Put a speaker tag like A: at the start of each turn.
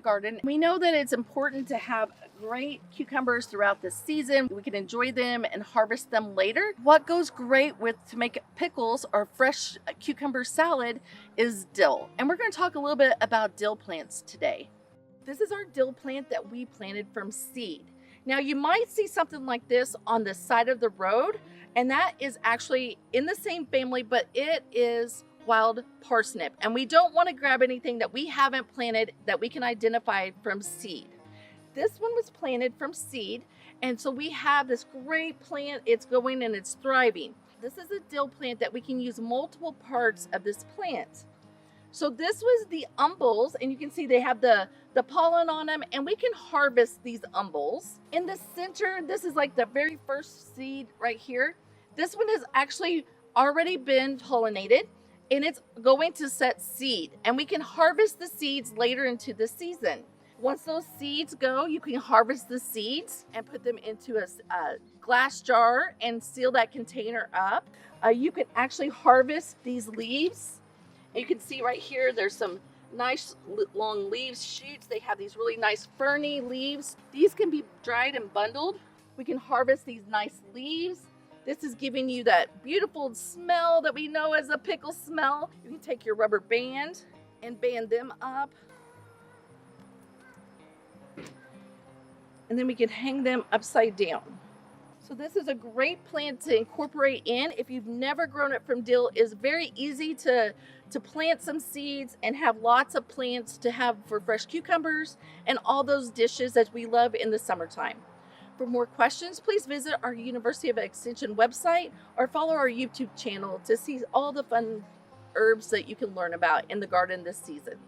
A: garden. We know that it's important to have great cucumbers throughout the season. We can enjoy them and harvest them later. What goes great to make pickles or fresh cucumber salad is dill. And we're going to talk a little bit about dill plants today. This is our dill plant that we planted from seed. Now you might see something like this on the side of the road, and that is actually in the same family, but it is wild parsnip. And we don't want to grab anything that we haven't planted that we can identify from seed. This one was planted from seed, and so we have this great plant. It's going and it's thriving. This is a dill plant that we can use multiple parts of this plant. So this was the umbels, and you can see they have the pollen on them, and we can harvest these umbels. In the center, this is like the very first seed right here. This one has actually already been pollinated, and it's going to set seed, and we can harvest the seeds later into the season. Once those seeds go, you can harvest the seeds and put them into a glass jar and seal that container up. You can actually harvest these leaves. You can see right here, there's some nice long leaves, shoots. They have these really nice ferny leaves. These can be dried and bundled. We can harvest these nice leaves. This is giving you that beautiful smell that we know as a pickle smell. You can take your rubber band and band them up. And then we can hang them upside down. So this is a great plant to incorporate in. If you've never grown it from dill, it's very easy to plant some seeds and have lots of plants to have for fresh cucumbers and all those dishes that we love in the summertime. For more questions, please visit our University of Extension website or follow our YouTube channel to see all the fun herbs that you can learn about in the garden this season.